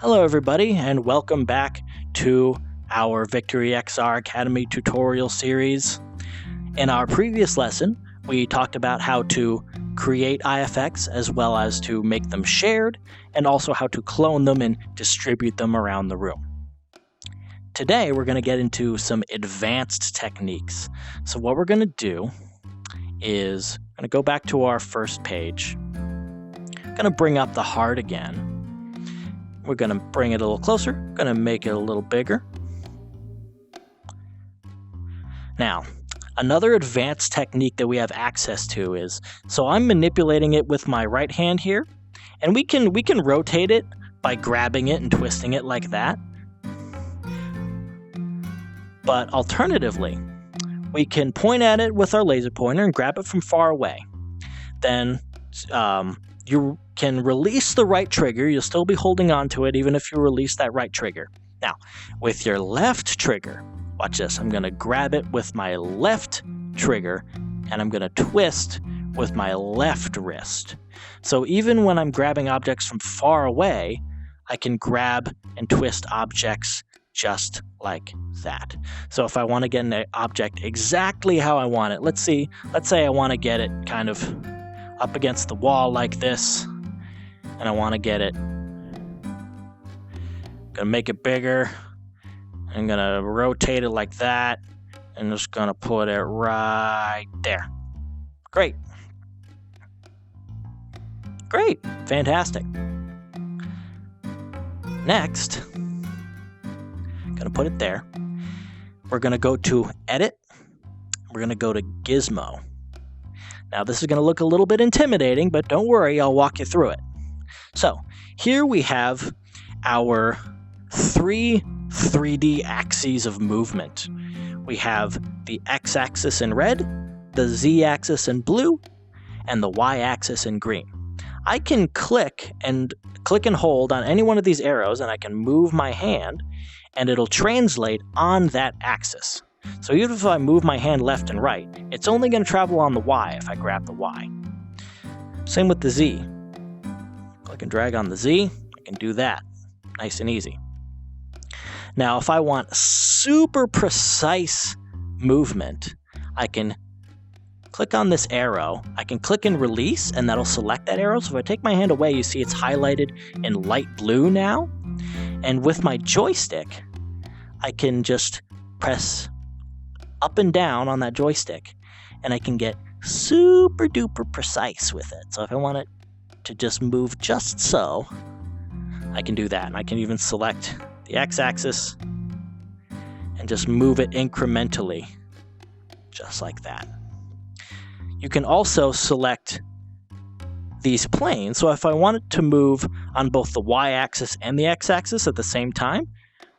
Hello everybody and welcome back to our VictoryXR Academy tutorial series. In our previous lesson, we talked about how to create IFX as well as to make them shared and also how to clone them and distribute them around the room. Today we're going to get into some advanced techniques. So what we're going to do is I'm going to go back to our first page. I'm going to bring up the heart again. We're going to bring it a little closer, going to make it a little bigger. Now, another advanced technique that we have access to is, so I'm manipulating it with my right hand here, and we can rotate it by grabbing it and twisting it like that. But alternatively, we can point at it with our laser pointer and grab it from far away. Then you can release the right trigger. You'll still be holding on to it even if you release that right trigger. Now, with your left trigger, watch this. I'm going to grab it with my left trigger and I'm going to twist with my left wrist. So even when I'm grabbing objects from far away, I can grab and twist objects just like that. So if I want to get an object exactly how I want it, let's say I want to get it kind of up against the wall like this, and I want to get it, gonna make it bigger. I'm gonna rotate it like that, and just gonna put it right there. Great, fantastic. Next, gonna put it there. We're gonna go to Edit. We're gonna go to Gizmo. Now this is going to look a little bit intimidating, but don't worry, I'll walk you through it. So here we have our three 3D axes of movement. We have the x-axis in red, the z-axis in blue, and the y-axis in green. I can click and hold on any one of these arrows, and I can move my hand, and it'll translate on that axis. So even if I move my hand left and right, it's only going to travel on the Y if I grab the Y. Same with the Z. Click and drag on the Z, I can do that. Nice and easy. Now if I want super precise movement, I can click on this arrow. I can click and release, and that'll select that arrow. So if I take my hand away, you see it's highlighted in light blue now. And with my joystick, I can just press up and down on that joystick, and I can get super duper precise with it. So if I want it to just move just so, I can do that. And I can even select the x-axis and just move it incrementally, just like that. You can also select these planes. So if I want it to move on both the y-axis and the x-axis at the same time,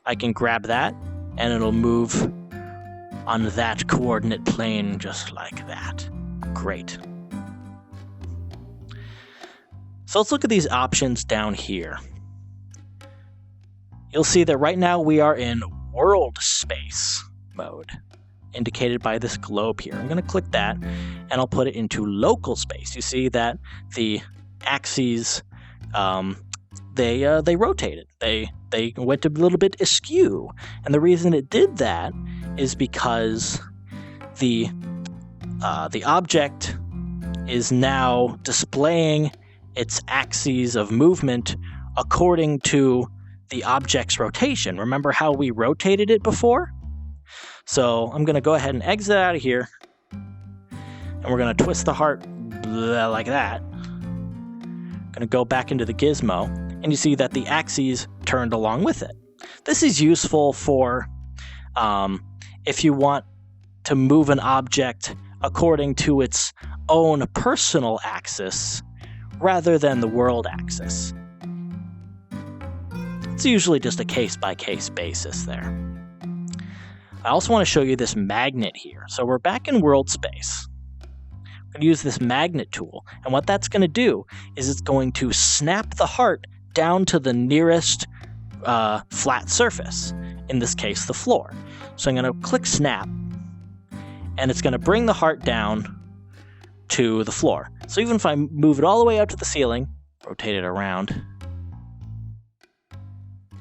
I can grab that and it'll move on that coordinate plane just like that. Great. So let's look at these options down here. You'll see that right now we are in world space mode, indicated by this globe here. I'm going to click that and I'll put it into local space. You see that the axes, they rotated. They went a little bit askew. And the reason it did that is because the object is now displaying its axes of movement according to the object's rotation. Remember how we rotated it before? So I'm going to go ahead and exit out of here, and we're going to twist the heart like that. I'm going to go back into the gizmo, and you see that the axes turned along with it. This is useful for if you want to move an object according to its own personal axis rather than the world axis. It's usually just a case-by-case basis there. I also want to show you this magnet here. So we're back in world space. I'm going to use this magnet tool, and what that's going to do is it's going to snap the heart down to the nearest flat surface, in this case the floor. So I'm going to click snap, and it's going to bring the heart down to the floor. So even if I move it all the way out to the ceiling, rotate it around,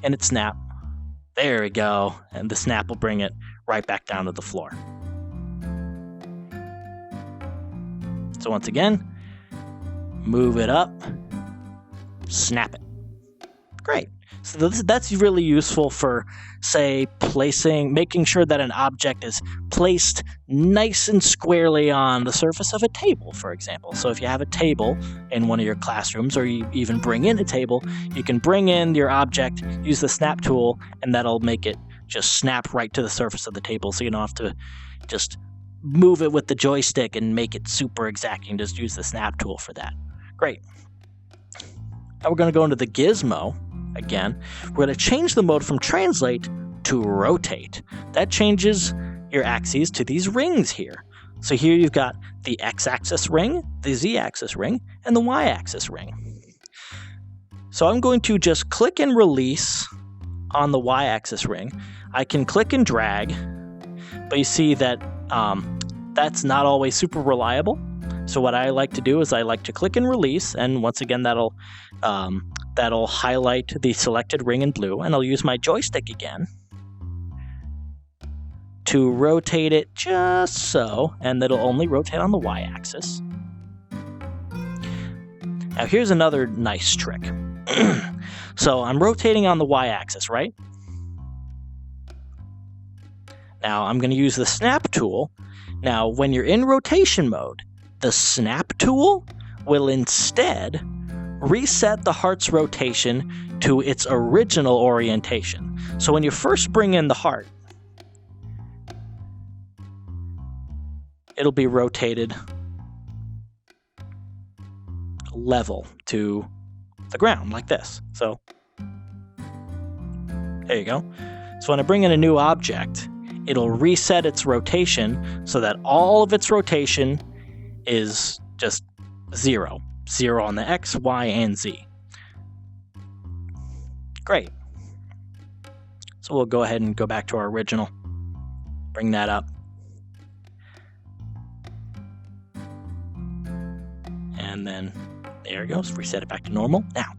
and it snap. There we go. And the snap will bring it right back down to the floor. So once again, move it up, snap it. Great. So that's really useful for, say, making sure that an object is placed nice and squarely on the surface of a table, for example. So if you have a table in one of your classrooms, or you even bring in a table, you can bring in your object, use the snap tool, and that'll make it just snap right to the surface of the table, so you don't have to just move it with the joystick and make it super exact. You can just use the snap tool for that. Great. Now we're going to go into the gizmo. Again, we're going to change the mode from translate to rotate. That changes your axes to these rings here. So here you've got the x-axis ring, the z-axis ring, and the y-axis ring. So I'm going to just click and release on the y-axis ring. I can click and drag, but you see that that's not always super reliable. So what I like to do is I like to click and release, and once again that'll highlight the selected ring in blue, and I'll use my joystick again to rotate it just so, and it'll only rotate on the y-axis. Now here's another nice trick. So I'm rotating on the y-axis, right? Now I'm going to use the snap tool. Now when you're in rotation mode, the snap tool will instead reset the heart's rotation to its original orientation. So when you first bring in the heart, it'll be rotated level to the ground like this. So there you go. So when I bring in a new object, it'll reset its rotation so that all of its rotation is just 0. 0 on the X, Y, and Z. Great. So we'll go ahead and go back to our original. Bring that up. And then there it goes. Reset it back to normal. Now,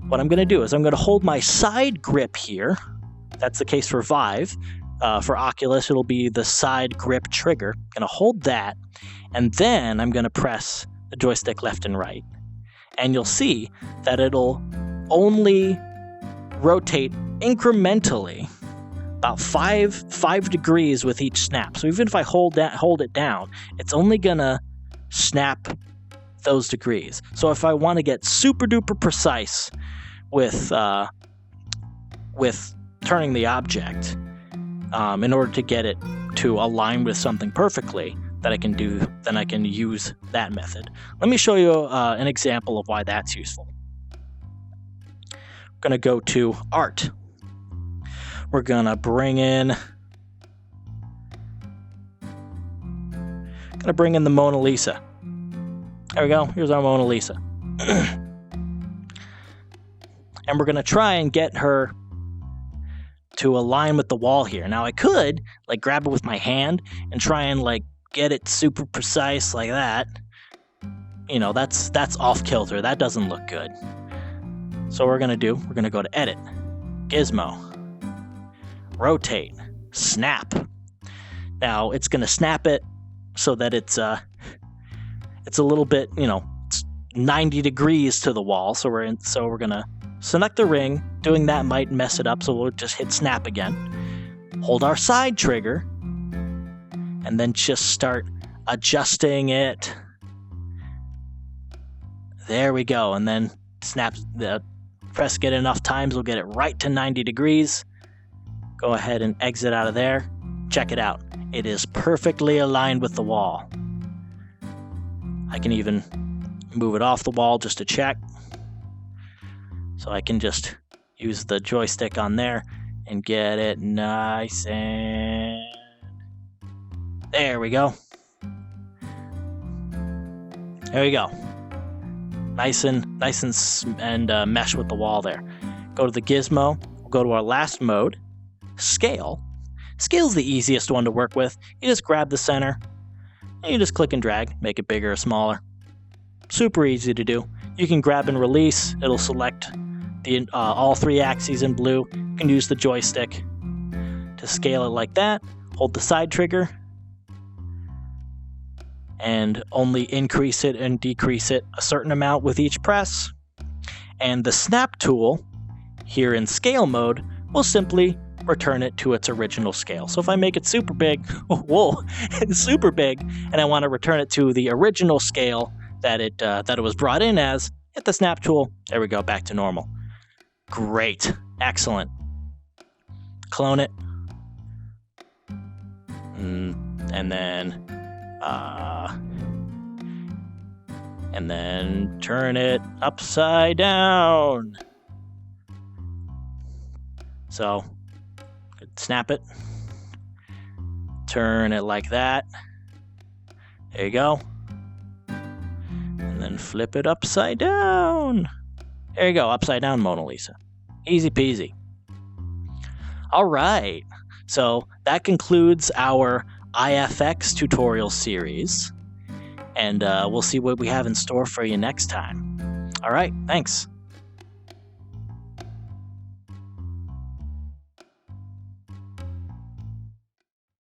what I'm going to do is I'm going to hold my side grip here. That's the case for Vive. For Oculus, it'll be the side grip trigger. I'm going to hold that, and then I'm going to press the joystick left and right. And you'll see that it'll only rotate incrementally about 5 degrees with each snap. So even if I hold it down, it's only going to snap those degrees. So if I want to get super duper precise with turning the object, in order to get it to align with something perfectly that I can do, then I can use that method. Let me show you an example of why that's useful. We're going to go to Art. We're going to bring in the Mona Lisa. There we go. Here's our Mona Lisa. And we're going to try and get her to align with the wall here. Now I could grab it with my hand and try and get it super precise like that. You know, that's off kilter. That doesn't look good. So what we're going to go to Edit, Gizmo, Rotate, Snap. Now it's going to snap it so that it's a little bit, it's 90 degrees to the wall. So we're going to select the ring. Doing that might mess it up, so we'll just hit snap again. Hold our side trigger, and then just start adjusting it. There we go, and then press it enough times, we'll get it right to 90 degrees. Go ahead and exit out of there. Check it out. It is perfectly aligned with the wall. I can even move it off the wall just to check. So I can just use the joystick on there and get it nice and... There we go. There we go. Nice and mesh with the wall there. Go to the gizmo. We'll go to our last mode, Scale. Scale's the easiest one to work with. You just grab the center, and you just click and drag, make it bigger or smaller. Super easy to do. You can grab and release. It'll select all 3 axes in blue. You can use the joystick to scale it like that. Hold the side trigger and only increase it and decrease it a certain amount with each press. And the snap tool here in scale mode will simply return it to its original scale. So if I make it super big, whoa, it's super big, and I want to return it to the original scale that it was brought in as, hit the snap tool. There we go, back to normal. Great, excellent. Clone it, and then turn it upside down. So, snap it, turn it like that. There you go. And then flip it upside down. There you go, upside down Mona Lisa. Easy peasy. All right, so that concludes our IFX tutorial series, and we'll see what we have in store for you next time. All right, thanks.